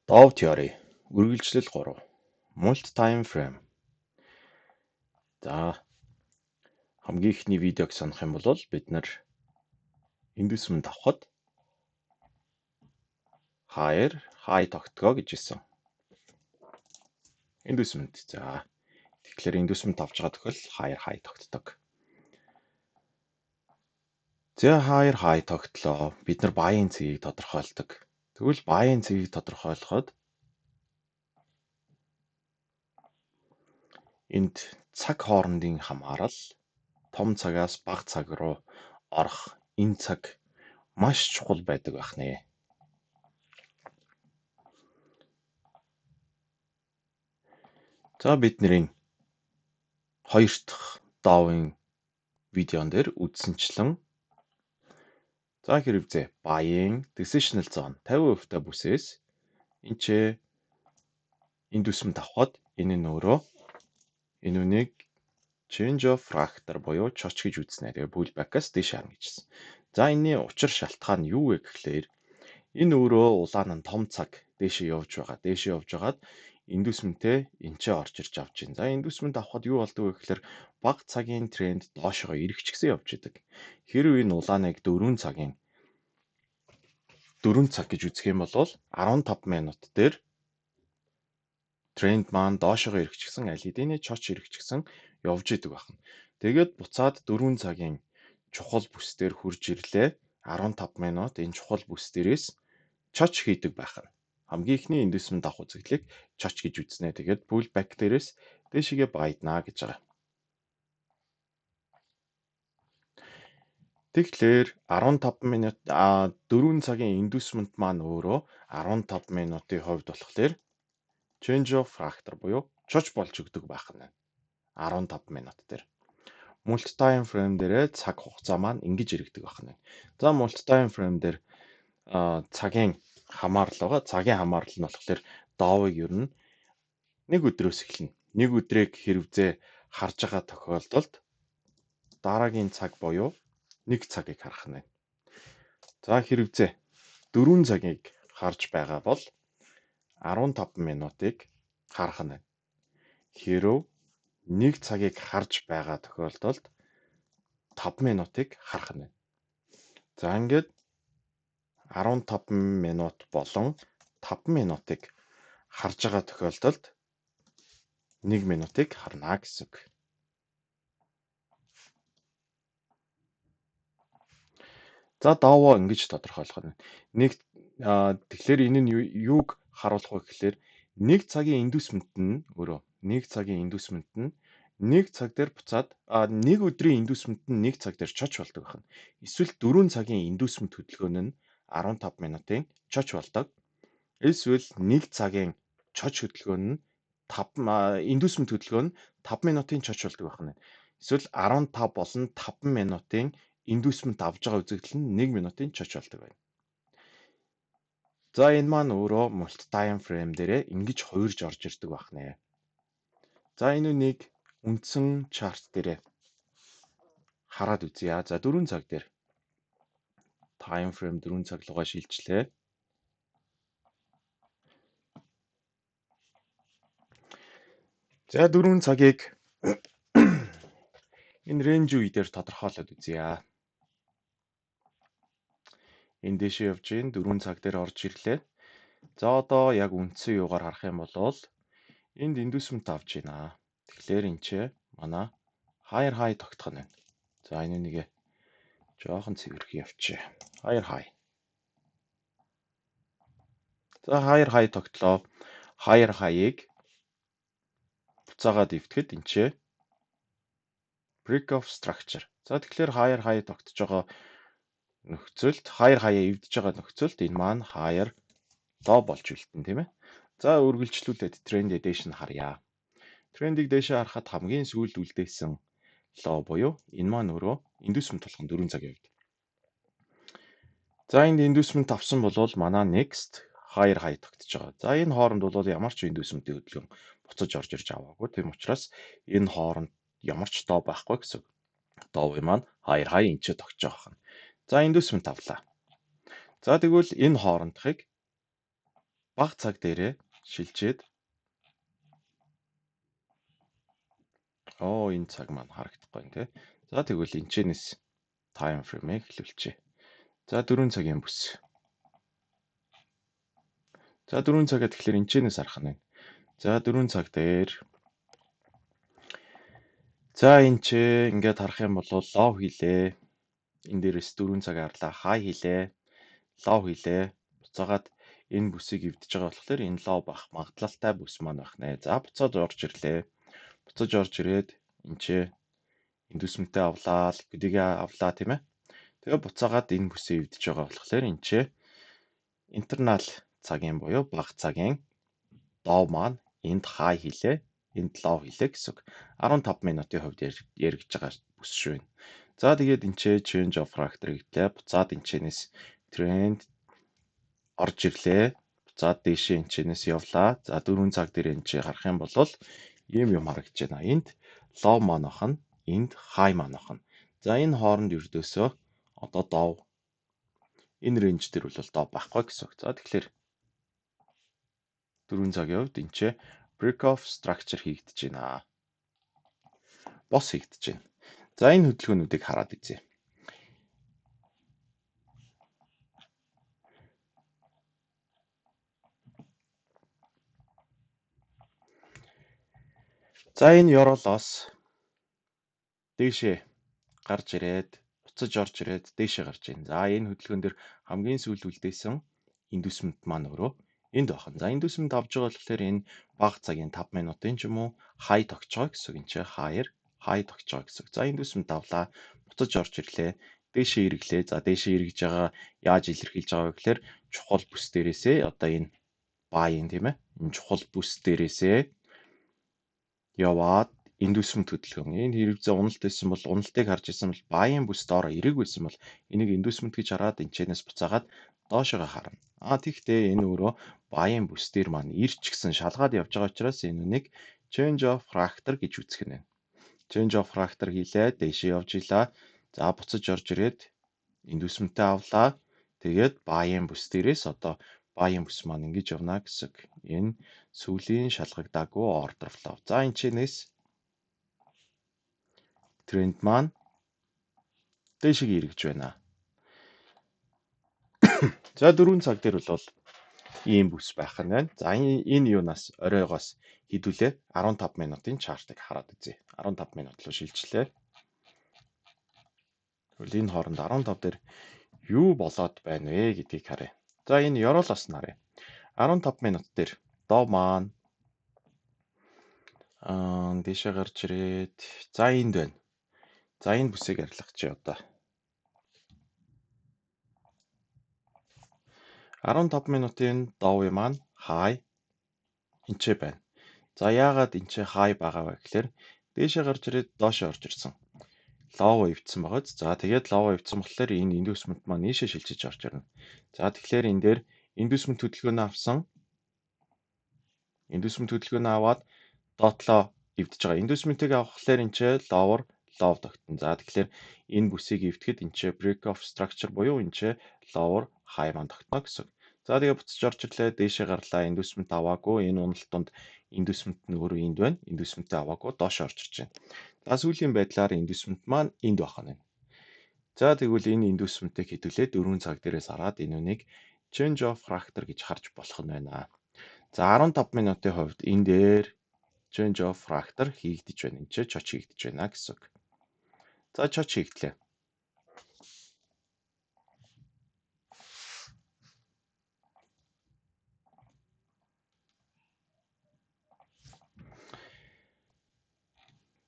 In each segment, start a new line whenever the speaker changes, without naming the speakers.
Дов теори. Үргэлжлэл 3. Multi-time frame. За хамгийн ихний видеог санах юм бол бид нар индусмент авахад хай тогтгоо гэж хэлсэн. Индусмент. За тэгэхээр индусмент авч байгаа тохиол хай тогтдог. За хай тогтлоо. Бид нар баийн цэгийг тодорхойлдог. Тэгвэл баийн цэгийг тодорхойлоход энд цаг хоорондын хамаарал том цагаас бага цаг руу орох энэ цаг маш чухал байдаг байх нэ. За бидний хоёр дахь Dove-ын видеон дээр үзсэнчлэн за хэрэгцээ buying decisional zone 50% та бүсээс энчээ индусмент авахад энэ нь өөрөө энэ үнийг change of factor буюу чоч гэж үзнэ. Тэгээ pullback-аас дэш харна гэжсэн. За энэний учир шалтгаан нь юу вэ гэхлээр энэ өөрөө улаан нь том цаг дээшээ явж байгаа. Дээшээ явж байгаад индусментээ энчээ орж ирж авч байна. За индусмент авахад юу болдог вэ гэхээр бага цагийн тренд доошоо эргэжчихсэн явж идэг. Хэрвээ энэ улааныг 4 цаг гэж үзэх юм бол 15 минут дээр тренд маань доошоо эргэжчихсэн аль хэдийн чоч эргэжчихсэн явж идэг байна. Тэгээд буцаад 4 цагийн чухал бүс дээр хурж ирлээ. 15 минут энэ чухал бүс дээрээс чоч хийдэг байна. Хамгийн ихний индусмент авах үзэгдлийг чоч гэж үзнэ. Тэгээд pullback дээрээс дэшигээ байднаа гэж байгаа. Тэгэхээр 15 минут 4 цагийн индусмент маань өөрөө 15 минутын хувьд болохоор change of factor буюу чоч болж өгдөг байна. 15 минут дээр. Multi-time frame дээр цаг хугацаа маань ингэж иргэдэг байна. За multi-time frame дээр цагийн хамаарал байгаа. Цагийн хамаарал нь болохоор Dove-ыг ер нь нэг өдрөөс эхэлнэ. Нэг өдрийг хэрэгцээ харж байгаа тохиолдолд дараагийн цаг буюу нэг цагийг харах нь. За хэрэгцээ 4 цагийг харж байгаа бол 15 минутыг харах нь. Хэрв нэг цагийг харж байгаа тохиолдолд 5 минутыг харах нь. За ингээд 15 минут болон 5 минутыг харж байгаа тохиолдолд 1 минутыг харна гэсэн үг. За Dove ингэж тодорхойлох нь. Тэгэхээр энэ нь юуг харуулах вэ гэхээр нэг цагийн индусмент нь өөрөө нэг цагийн индусмент нь нэг цаг дээр буцаад нэг өдрийн индусмент нь нэг цаг дээр чоч болдог байна. Эсвэл 4 цагийн индусмент хөдөлгөөн нь 15 минутын чоч болдог. Эсвэл нэг цагийн чоч хөдөлгөөн нь индусмент хөдөлгөөн нь 5 минутын чоч болдог байна. Эсвэл 15 болон 5 минутын индусмент авж байгаа үзэгдэл нь 1 минутын чоч болдог байна. За энэ маань өөрөө multi-time frame дээрээ ингэж хуурж орж ирдэг байна. За энэ үнийг үндсэн чарт дээрээ хараад үзье. За 4 цаг дээр time frame 4 цаг руугаа шилжлээ. За 4 цагийг энэ range үедэр тодорхойлоод үзье. Энэ дэшээ явж гин 4 цаг дээр орж ирлээ. За одоо яг үндсэн юугаар харах юм бол энд индусмент авж байна. Тэгэхээр энэ ч манай high тогтох нь. За энэ нэг жоохон цэвэрх явчих. High. За high тогтлоо. High-ыг буцаагаад дэвтгэхэд энэ ч break of structure. За тэгэхээр high тогтож байгаа нөхцөлд high эвдэж байгаа нөхцөлд энэ маань higher low болж үлдэн тийм ээ. За үргэлжлүүлээд трендээ дээш нь харъя. Трендийг дээшээ харахад хамгийн сүүлд үлдээсэн low буюу энэ маань өөрөө индусмент болгон 4 цагийн үед. За энд индусмент авсан бол манай next high тогтож байгаа. За энэ хооронд бол ямар ч индусментийн хөдөлгөөн буцаж орж ирж аваагүй. Тийм учраас энэ хооронд ямар ч доо байхгүй гэсэн. Dove маань high энэ ч тогтож байгаа юм. За индусмент авлаа. За тэгвэл энэ хоорондохыг бага цаг дээрээ шилжээд энэ цаг маань харагдахгүй юм тий. За тэгвэл энэчнээс time frame-ийг эхлүүлчихье. За 4 цагийн бүс. За 4 цагаа тэгэхээр энэчнээс харах нь. За 4 цаг дээр за энэ ч ингээд харах юм бол лов хийлээ. Энэ дээрээс 4 цаг арлаа хай хийлээ. Лов хийлээ. Буцаагаад энэ бүсийг эвдэж байгаа болохоор энэ лов бах магадлалтай бүс маань байх нэ. За буцаад орж ирлээ. Буцаж орж ирээд энэ ч индүсмэнтэй авлаа, ликвидигээ авлаа тийм ээ. Тэгээ буцаагаад энэ бүсээ эвдэж байгаа болохоор энэ ч интернал цагийн буюу бага цагийн дов маань энд хай хийлээ. Энд лов хийлээ гэсэн үг. 15 минутын хувьд яригдж байгаа бүс шүү. За тэгээд энэ ч change of factor гэхлээр буцаад энэчнээс тренд орж ирлээ. Буцаад дээшээ энэчнээс явлаа. За 4 цаг дээр энэ харах юм бол ийм юм харагдаж байна. Энд low маань ахна, энд high маань ахна. За энэ хооронд ердөөсөө одоо дов энэ рейнж дээр бол дов байхгүй гэсэн үг. За тэгэхээр 4 цагийн хувьд энэ ч break off structure хийгдэж байна. Бос хийгдэж байна. За энэ хөдөлгөөнүүдийг хараад үзье. За энэ ёроолоос дээшээ гарч ирээд буцаж орж ирээд дээшээ гарч ийн. За энэ хөдөлгөөн дээр хамгийн сүүл үлдээсэн индүсмэнт маань өөрөө энд байна. За индүсмэнт авж байгаа болохоор энэ бага цагийн 5 минутын ч юм уу хай тогтж байгаа гэсэн үг. Энд чинь хай тогтж байгаа гэсэн үг. За индүсмэнт авлаа. Буцаж орж ирлээ. Дээшээ эргэлээ. За дээшээ эргэж байгаа яаж илэрхийлж байгаа вэ гэхээр чухал бүс дээрээсээ одоо энэ баин тийм ээ. Энэ чухал бүс дээрээсээ яваад индүсмэнт хөдөлгөөн. Энэ хэрэгцээ уналт байсан бол уналтыг харж исэн бол баин бүс доороо эрэг байсан бол энийг индүсмэнт гэж хараад энэчнээс буцаагаад доошоо харна. Тэгтээ энэ өөрөө баин бүс дээр маань ирч гисэн шалгаад явж байгаа учраас энэ үнийг change of factor гэж үзэх нь. Change of factor хийлээ, дээшээ явж илаа. За буцаж орж ирээд индүсмэнтээ авлаа. Тэгээд баин бүс дээрээс одоо баин бүс маань ингэж явна гэсэн. Энэ сүүлийн шалгагдаагүй order flow. За энэчнээс тренд маань дээшээ эргэж байна. За 4 цаг дээр бол ийм бүс байх нь байна. За энэ юунаас оройгоос хідүүлээ 15 минутын чартыг хараад үзье. 15 минут руу шилжлээ. Тэгвэл энэ хооронд 15 дээр юу болоод байна вэ гэдгийг харъя. За энэ ёроолоос нарыг 15 минут дээр дов маань дээшээ гарч ирээд за энд байна. За энэ бүсийг арилгах чи одоо 15 минутын довын маань хай энчээ байна. За яагаад энчээ хай байгаа вэ гэхээр дээшээ гарч ирээд доошоо орж ирсэн. Лово ивдсэн байгааз. За тэгээд лово ивдсэн болохоор энэ индүсмэнт маань нийшээ шилжиж орж ирнэ. За тэгэхээр энэ дээр индүсмэнт хөдөлгөөнөө авсан. Индүсмэнт хөдөлгөөнөө аваад доотлоо эвдэж байгаа. Индүсмэнтийг авахлаар энэ ч ловор лов тогтно. За тэгэхээр энэ бүсийг эвдэхэд энэ ч break off structure буюу энэ ч ловор хай маань тогтно гэсэн. За тэгээ буцаж орж ирлээ. Дээшээ гарлаа. Индүсмэнт аваагүй. Энэ уналтанд индүсмэнт нь өөрөө энд байна. Индүсмэнтээ аваагүй доош орж ирж байна. За сүүлийн байдлаар индүсмэнт маань энд байна. За тэгвэл энэ индүсмэнтийг хэдүүлээ 4 цаг дээрээс хараад энэ үнийг change of factor гэж харж болох нь байна. За 15 минутын хувьд энэ дээр change of factor хийгдэж байна. Энд ч чоч хийгдэж байна гэсэн үг. За чоч хийгдлээ.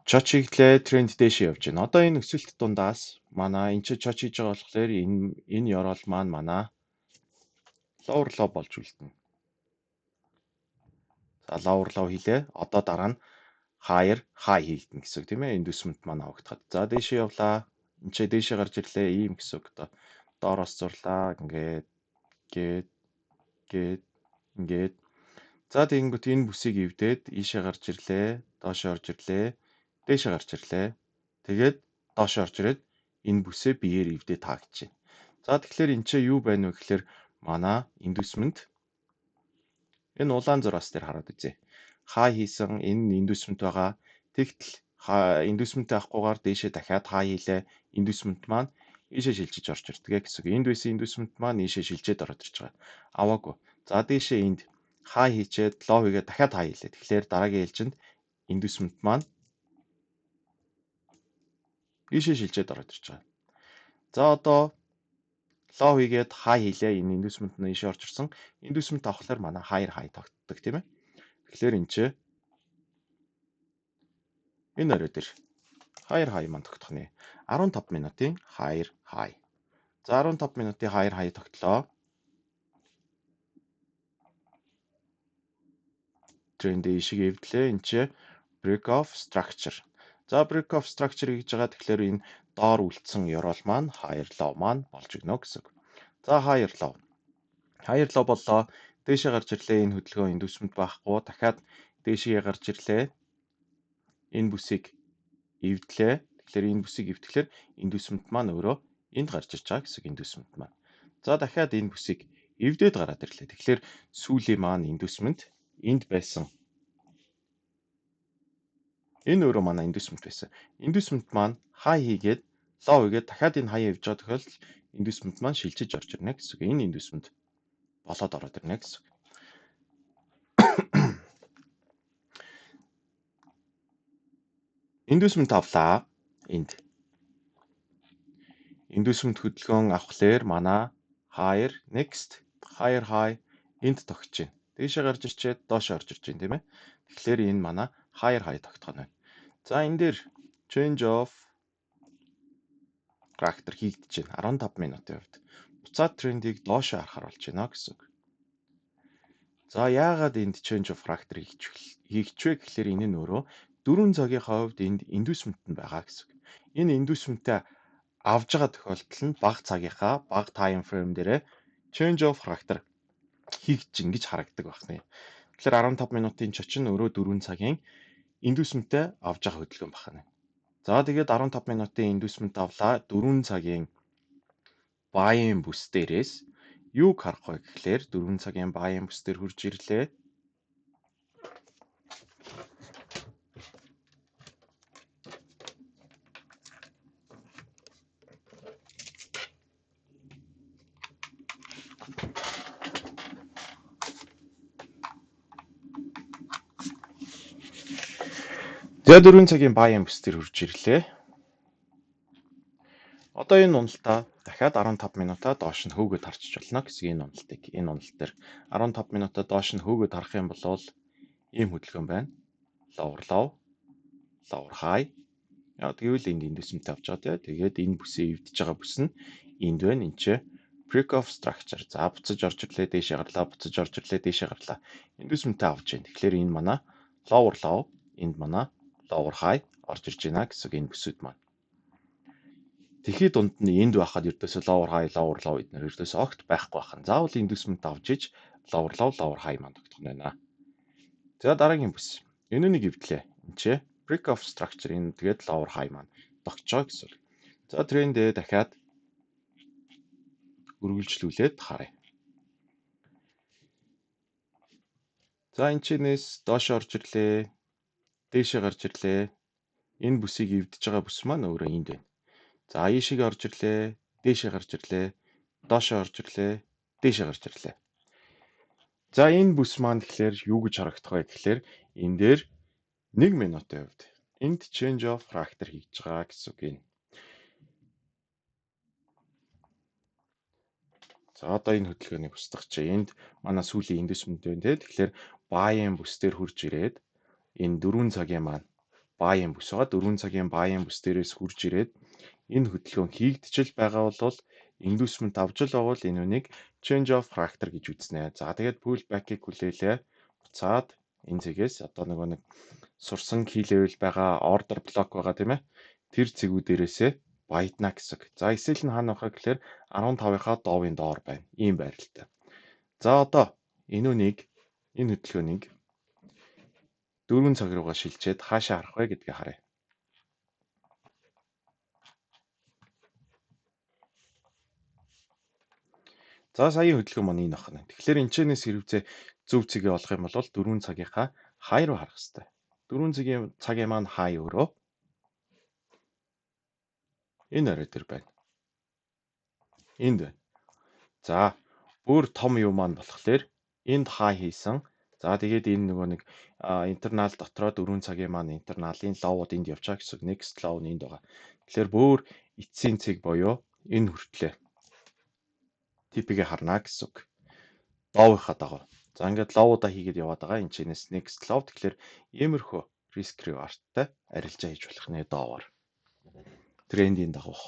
Чоч хийгдлээ, тренд дэше явж байна. Одоо энэ өсөлт дундаас манай энэ ч чоч хийж байгаа болохоор энэ ёроол маань манай lower low болж үлдэнэ. За lower low хийлээ. Одоо дараа нь higher high хийгдэнэ гэсэн үг тийм ээ. Индүсмэнт маань авагдахад. За дэше явлаа. Энд ч дэше гарч ирлээ. Ийм гэсэн үг одоо доороос зурлаа. Ингээд. За тэгэнгүүт энэ бүсийг эвдээд ийшээ гарч ирлээ. Доошоо орж ирлээ. Дээшээ гарч ирлээ. Тэгээд доошоо орж ирээд энэ бүсээ биеэр эвдээ таагдчихэв. За тэгэхээр эн чинь юу байна вэ гэхээр манай индүсмэнт Энэ улаан зураас дээр хараад үзье. Хай хийсэн энэ индусмент байгаа. Тэгтэл индусменттэй авахгүйгээр дээшээ дахиад хай хийлээ. Индусмент маань ийшээ шилжиж орж ирдэг гэсэн. Энд байсан индусмент маань ийшээ шилжээд ороод ирж байгаа. Аваагүй. За дээшээ энд хай хийчээд лоо хийгээд дахиад хай хийлээ. Тэгэхээр дараагийн ээлжинд индусмент маань ийшээ шилжээд ороод ирж байгаа. За одоо лоо хийгээд хай хийлээ. Энэ индусмент нь ийшээ орж ирсэн. Индусмент авахлаар манай higher high тогтдог тийм ээ. Тэгэхээр энэ чинь энэ орой дээр higher high маань тогтох нэ. 15 минутын higher high. За 15 минутын higher high тогтлоо. Тренд ишиг эвдлээ. Энд чинь break of structure. За break of structure гэж байгаа. Тэгэхээр энэ доор үлдсэн ёроол маань higher low маань болж игнэ гэсэн. За higher low. Higher low боллоо. Дээшээ гарч ирлээ. Энэ хөдөлгөөн индусмент байхгүй. Дахиад дээшээ гарч ирлээ. Энэ бүсийг эвдлээ. Тэгэхээр энэ бүсийг эвдэхлээр индусмент маань өөрөө энд гарч ирж байгаа гэсэн индусмент маань. За дахиад энэ бүсийг эвдээд гараад ирлээ. Тэгэхээр сүүлийн маань индусмент энд байсан. Энэ өөрөө манай индусмент байсан. Индусмент маань хай хийгээд лоо хийгээд дахиад энэ хаяа явж байгаа тохиолдолд индусмент маань шилжиж орж ирнэ гэсэн. Энэ индусмент болоод ороод ирнэ гэсэн. Индусмент авлаа. Энд индусмент хөдөлгөөн авахлаар манай higher next higher high энд тогтож байна. Дээшээ гарч ирчээд доошоо орж ирж байна тийм ээ. Тэгэхээр энэ манай higher high тогтох нь. За энэ дээр change of character хийгдэж байна. 15 минутын хувьд. Буцаад трендийг доошоо харахаар болж байна гэсэн. За яагаад энд change of character хийгчвэ гэхлээр энэ нь өөрөө 4 цагийн хувьд энд индусмент нь байгаа гэсэн. Энэ индусментээ авж байгаа тохиолдол нь бага цагийнхаа бага time frame дээрээ change of character хийгдэж ингэж харагддаг байна. Тэгэхээр 15 минутын чочин өөрөө 4 цагийн индусментээ авж байгаа хөдөлгөөн байна. За тэгээд 15 минутын индусмент авлаа 4 цагийн buying бүс дээрээс юуг харах вэ гэхлээр 4 цагийн buying бүс дээр хурж ирлээ. За 4 цагийн buying бүс дээр хурж ирлээ. Одоо энэ уналтаа дахиад 15 минутаа доош нь хөөгöd харчиж болно гэсэн энэ уналтыг. Энэ уналт дээр 15 минутаа доош нь хөөгöd харах юм бол ийм хөдөлгөөн байна. Lower low, lower high. Яг гэвэл энд индусмент авч байгаа тийм. Тэгээд энэ бүсээ эвдэж байгаа бүс нь энд байна. Энд чинь break of structure. За буцаж орж ирлээ дээшээ гарлаа, буцаж орж ирлээ дээшээ гарлаа. Индусментээ авч байна. Тэгэхээр энэ манай lower low, энд манай lower high орж ирж байна гэсэн энэ бүсүүд маань. Тэгэхэд дунд нь энд байхад ердөөсөө lower high low эднэр ердөөсөө огт байхгүй байх нь. Заавал индусмент авч иж lower low lower high маань тогтох нь байна. За дараагийн бүс. Энэ нэг эвдлээ. Энд чи break of structure энэ тэгээд lower high маань тогтчоо гэсэн. За трендээ дахиад үргэлжлүүлээд харъя. За энэ чинээс доош орж ирлээ. Дээшээ гарч ирлээ. Энэ бүсийг эвдэж байгаа бүс маань өөрөө энд байна. За ийшээ орж ирлээ. Дээшээ гарч ирлээ. Доошоо орж ирлээ. Дээшээ гарч ирлээ. За энэ бүс маань тэгэхээр юу гэж харагдах вэ гэхээр энэ дээр 1 минутын хувьд энд change of character хийж байгаа гэсэн үг юм. За одоо энэ хөдөлгөөнийг устгах чи энд манай сүүлийн индусмент байна те. Тэгэхээр buying бүс дээр хурж ирээд энэ 4 цагийн маань buying бүс байгаа. 4 цагийн buying бүс дээрээс хурж ирээд энэ хөдөлгөөн хийгдчихэл байгаа бол индусмент авч л байгаа бол энэ үнийг change of character гэж үзнэ. За тэгээд pull back-ыг хүлээлээ. Буцаад энэ зэгээс одоо нэг сурсан key level байгаа order block байгаа тийм ээ. Тэр цэгүүдэрээсээ баядна гэсэн. За эсвэл нь хаана байхаа гэхээр 15-ийнхаа доовын доор байна. Ийм байралтай. За одоо энэ үнийг энэ хөдөлгөөнийг 4 цаг руугаа шилжээд хаашаа харах вэ гэдгийг харъя. За саяын хөдөлгөөн маань энэ ахна. Тэгэхээр энэчнээс хэрэгцээ зөв цэгээ олох юм бол 4 цагийнхаа хай руу харах хэрэгтэй. 4 цагийн маань хай өөрөө энэ орой дээр байна. Энд байна. За бүр том юу маань болохоор энд хай хийсэн. За тэгээд энэ нөгөө нэг интернал дотроо 4 цагийн маань интерналын ловууд энд явж байгаа гэсэн. Next love нь энд байгаа. Тэгэхээр бүр эцсийн цэг буюу энэ хүртлээ типийг харна гэсэн үг. Ловынхаа дагуу. За ингээд ловуудаа хийгээд яваад байгаа. Энд чинээс next love тэгэхээр иймэрхүү risk rewardтай арилжаа хийж болох нэ доовор. Трендийн дагуу.